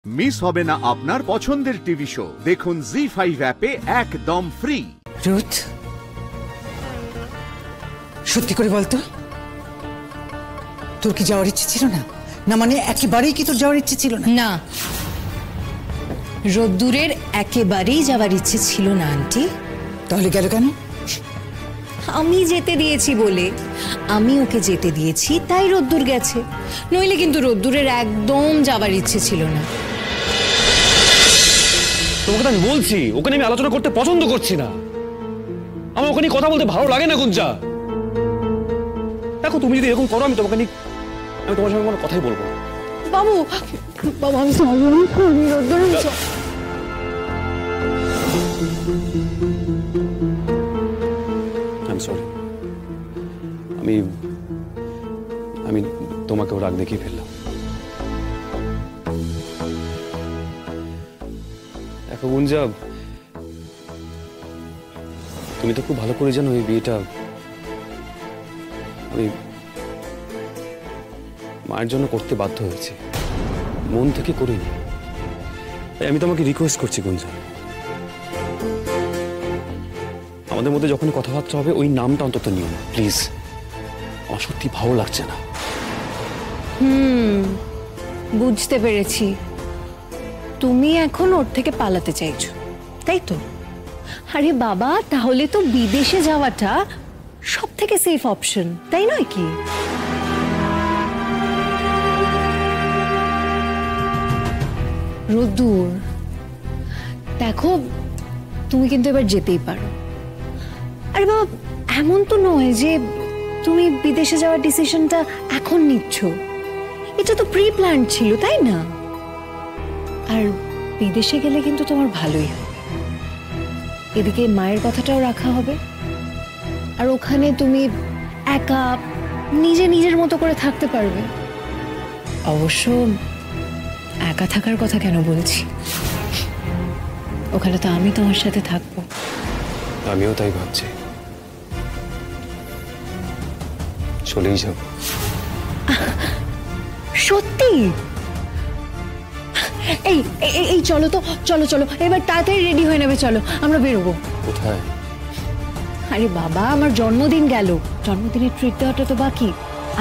Miss হবে না আপনার পছন্দের টিভি শো। দেখুন জি5 অ্যাপে একদম ফ্রি। রোদ, সত্যি করে বলতো, তোর কি যাওয়ার ইচ্ছে ছিল না? না মানে একেবারেই কি তোর যাওয়ার ইচ্ছে ছিল না? না, রোদ্দুরের একেবারেই যাওয়ার ইচ্ছে ছিল না আন্টি। তাহলে গেল কেন? আমি যেতে দিয়েছি বলে, আমি ওকে যেতে দিয়েছি তাই রোদ্দুর গেছে, নইলে কিন্তু রোদ্দুরের একদম যাওয়ার ইচ্ছে ছিল না। তোমাকে তো আমি বলছি, ওখানে আমি আলোচনা করতে পছন্দ করছি না। আমার ওখানে কথা বলতে ভালো লাগে না গুঞ্জা। দেখো, তুমি যদি এরকম করো, আমি তোমার সঙ্গে কোনো কথাই বলবো না। বাবু, বাবু আমি সরি। আমি তোমাকেও রাগ দেখিয়ে ফেললাম। দেখো গুঞ্জা, তুমি তো খুব ভালো করে জানো এই বিয়েটা আমি মায়ের জন্য করতে বাধ্য হয়েছে, মন থেকে করিনি। তাই আমি তোমাকে রিকোয়েস্ট করছি গুঞ্জা, আমাদের মধ্যে যখন কথাবার্তা হবে ওই নামটা অন্তত নিও না প্লিজ। আমার সত্যি ভালো লাগছে না। বুঝতে পেরেছি, তুমি এখন ওর থেকে পালাতে চাইছো, তাই তো? আরে বাবা, তাহলে তো বিদেশে যাওয়াটা সব থেকে সেফ অপশন, তাই নয় কি? রোদ্দুর, দেখো তুমি কিন্তু এবার যেতেই পারো। আরে বাবা, এমন তো নয় যে তুমি বিদেশে যাওয়ার ডিসিশনটা এখন নিচ্ছ, এটা তো প্রি প্ল্যান ছিল, তাই না? আর বিদেশে গেলে কিন্তু তোমার ভালোই হবে, এদিকে মায়ের কথাটাও রাখা হবে, আর ওখানে তুমি একা নিজের মতো করে থাকতে পারবে। অবশ্য একা থাকার কথা কেন বলছি, ওখানে তো আমি তোমার সাথে থাকবো। আমিও তাই ভাবছি, চলেই যাব। সত্যি? এই এই চলো তো, চলো চলো এবার তাড়াতাড়ি রেডি হয়ে নেবে, চলো আমরা বেরোবো। কোথায়? আরে বাবা, আমার জন্মদিন গেল, জন্মদিনের ট্রিট দেওয়াটা তো বাকি,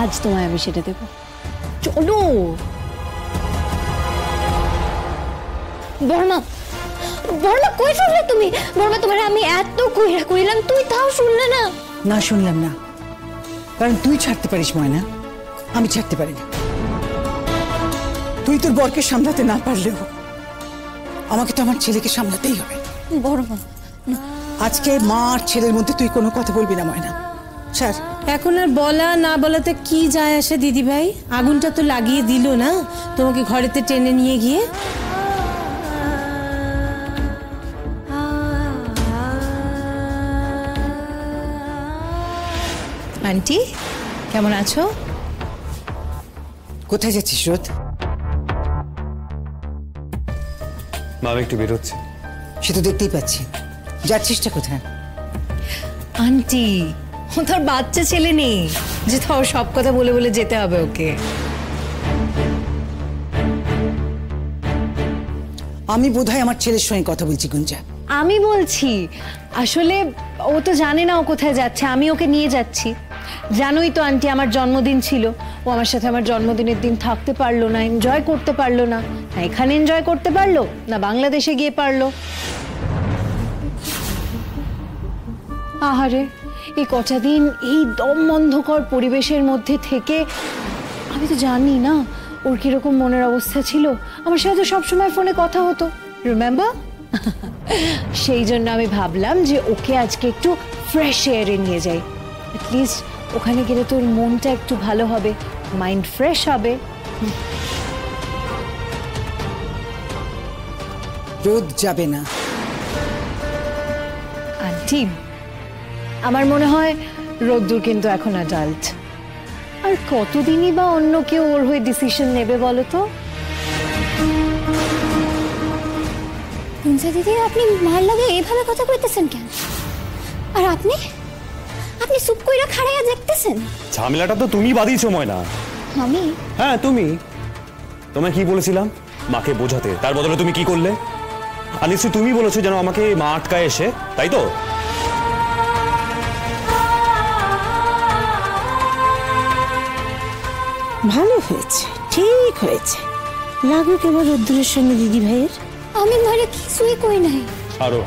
আজ তোমায় আমি সেটা দেবো, চলো। বর্মা, বর্মা কই শুনলে তুমি? বর্মা, তোমার আমি এত কইরা কইলাম, তুই তাও শুনলে না? না শুনলাম না, কারণ তুই ছাড়তে পারিস ময়না, আমি ছাড়তে পারি না। তুই তোর বরকে সামলাতে না পারলেও আমাকে তো আমার ছেলেকে সামলাতেই হবে। বর্মা, আজকে মা আর ছেলের মধ্যে তুই কোনো কথা বলবি না ময়না, স্যার। এখন আর বলা না বলাতে কি যায় আসে দিদি ভাই? আগুনটা তো লাগিয়ে দিল না তোমাকে ঘরেতে টেনে নিয়ে গিয়ে। আন্টি কেমন আছো? কোথায় যাচ্ছিস রোদ? মা একটু বেরোচ্ছে। সে তো দেখতেই পাচ্ছি, যাচ্ছিসটা কোথায়? আন্টি, ও তোর বাচ্চা ছেলে নেই যে তোর সব কথা বলে বলে যেতে হবে ওকে। আমি বোধহয় আমার ছেলের সঙ্গে কথা বলছি গুঞ্জা। আমি বলছি, আসলে ও তো জানে না ও কোথায় যাচ্ছে, আমি ওকে নিয়ে যাচ্ছি। জানোই তো আন্টি, আমার জন্মদিন ছিল, ও আমার সাথে আমার জন্মদিনের দিন থাকতে পারলো না, এনজয় করতে পারলো না, না এখানে এনজয় করতে পারলো না বাংলাদেশে গিয়ে পারলো। আহারে, এই কটা দিন এই দম বন্ধকর পরিবেশের মধ্যে থেকে আমি তো জানি না ওর কিরকম মনের অবস্থা ছিল। আমার সাথে সবসময় ফোনে কথা হতো, রিমেম্বার? সেই জন্য আমি ভাবলাম যে ওকে আজকে একটু ফ্রেশ এয়ারে নিয়ে যাই, অ্যাটলিস্ট ওখানে গেলে তোর মনটা একটু ভালো হবে, মাইন্ড ফ্রেশ হবে। রোদ যাবে না। আন্টি, আমার মনে হয় রোদ্দুর কিন্তু এখন অ্যাডাল্ট, আর কতদিনই বা অন্য কেউ ওর হয়ে ডিসিশন নেবে বলো তো? গুঞ্জা দিদি, আপনি মার লাগে এইভাবে কথা কইতেছেন কেন? আর আপনি আপনি চুপ কইরা খাড়াইয়া দেখতেছেন? ঝামেলাটা তো তুমি বাঁধিয়েছো ময়না। আমি? হ্যাঁ তুমি। তোমায় কি বলেছিলাম? মাকে বোঝাতে, তার বদলে তুমি কি করলে? আর নিশ্চয়ই তুমি বলেছো যেন আমাকে মা আটকায় এসে, তাই তো? ভালো হয়েছে, ঠিক হয়েছে। লাগুক এবার রোদ্দুরের সঙ্গে দিদি ভাইয়ের। আমি মারে কিছুই কই নাই। আরো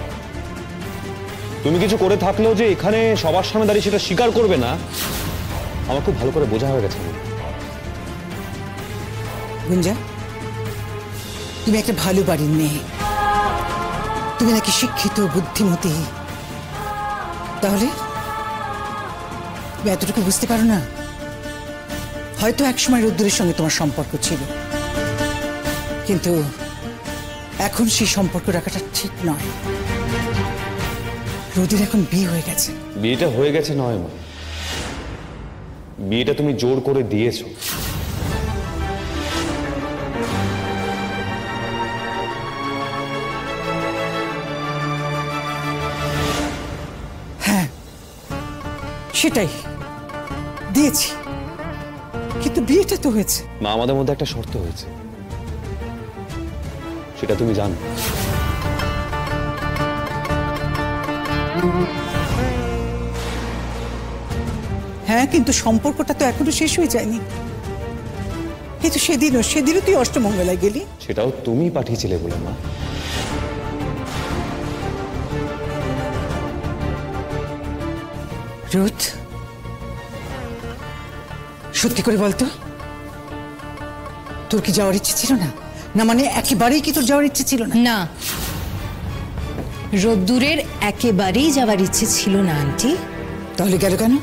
তুমি কিছু করে থাকলেও যে এখানে সবার সামনে দাঁড়িয়ে সেটা স্বীকার করবে না, আমার খুব ভালো করে বোঝা হয়ে গেছে। গুঞ্জা, তুমি একটা ভালো বাড়ির মেয়ে, তুমি নাকি শিক্ষিত বুদ্ধিমতী, তাহলে তুমি এতটুকু বুঝতে পারো না? হয়তো একসময় রোদ্দুরের সঙ্গে তোমার সম্পর্ক ছিল, কিন্তু এখন সেই সম্পর্ক রাখাটা ঠিক নয়। রোদের এখন বিয়ে হয়ে গেছে। বিয়েটা হয়ে গেছে নয় মা, বিয়েটা তুমি জোর করে দিয়েছো। হ্যাঁ, সেটাই দিয়েছি, কিন্তু বিয়েটা তো হয়েছে। মা, আমাদের মধ্যে একটা শর্ত হয়েছে, সেটা তুমি জানো। হ্যাঁ, কিন্তু সম্পর্কটা তো এখনো শেষ হয়ে যায়নি। এই তো সেদিনও তুই অষ্টমঙ্গলায় গেলি। সেটাও তুমি পাঠিয়েছিলে বলে মা। রোদ, সত্যি করে বলতো, তোর কি যাওয়ার ইচ্ছে ছিল না? না মানে একেবারেই কি তোর যাওয়ার ইচ্ছে ছিল না? না, রোদ্দুরের একেবারেই যাওয়ার ইচ্ছে ছিল না আন্টি। তাহলে গেল কেন?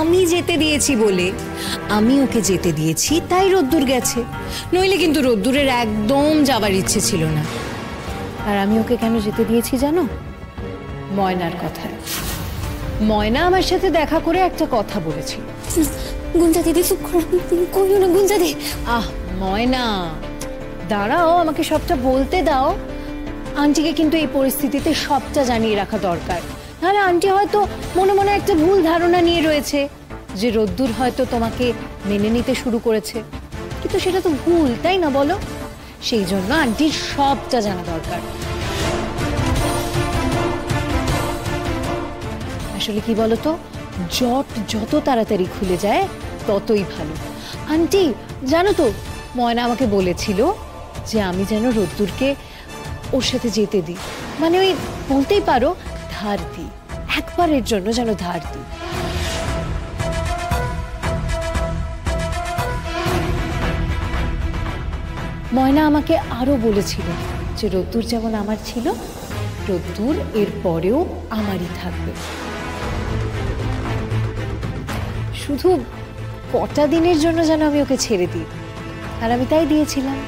আমি যেতে দিয়েছি বলে, আমি ওকে যেতে দিয়েছি তাই রোদ্দুর গেছে, নইলে কিন্তু রোদ্দুরের একদম যাবার ইচ্ছে ছিল না। আর আমি ওকে কেন যেতে দিয়েছি জানো? ময়নার কথায়। ময়না আমার সাথে দেখা করে একটা কথা বলেছিল। গুঞ্জা দিদি চুপ করো, কইও না গুঞ্জা দি। আহ ময়না, দাঁড়াও, আমাকে সবটা বলতে দাও। আন্টিকে কিন্তু এই পরিস্থিতিতে সবটা জানিয়ে রাখা দরকার, নাহলে আন্টি হয়তো মনে মনে একটা ভুল ধারণা নিয়ে রয়েছে যে রোদ্দুর হয়তো তোমাকে মেনে নিতে শুরু করেছে, কিন্তু সেটা তো ভুল, তাই না বলো? সেই জন্য আন্টির সবটা জানা দরকার। আসলে কি বলতো, জট যত তাড়াতাড়ি খুলে যায় ততই ভালো। আন্টি জানো তো, ময়না আমাকে বলেছিল যে আমি যেন রোদ্দুরকে ওর সাথে যেতে দিই, মানে ওই বলতেই পারো ধার দিই, একবারের জন্য যেন ধার দিই। ময়না আমাকে আরো বলেছিল যে রোদ্দুর যেমন আমার ছিল, রোদ্দুর এর পরেও আমারই থাকবে। শুধু কটা দিনের জন্য যেন আমি ওকে ছেড়ে দিই, আর আমি তাই দিয়েছিলাম।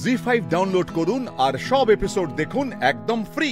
জি5 ডাউনলোড করুন আর সব এপিসোড দেখুন একদম ফ্রি।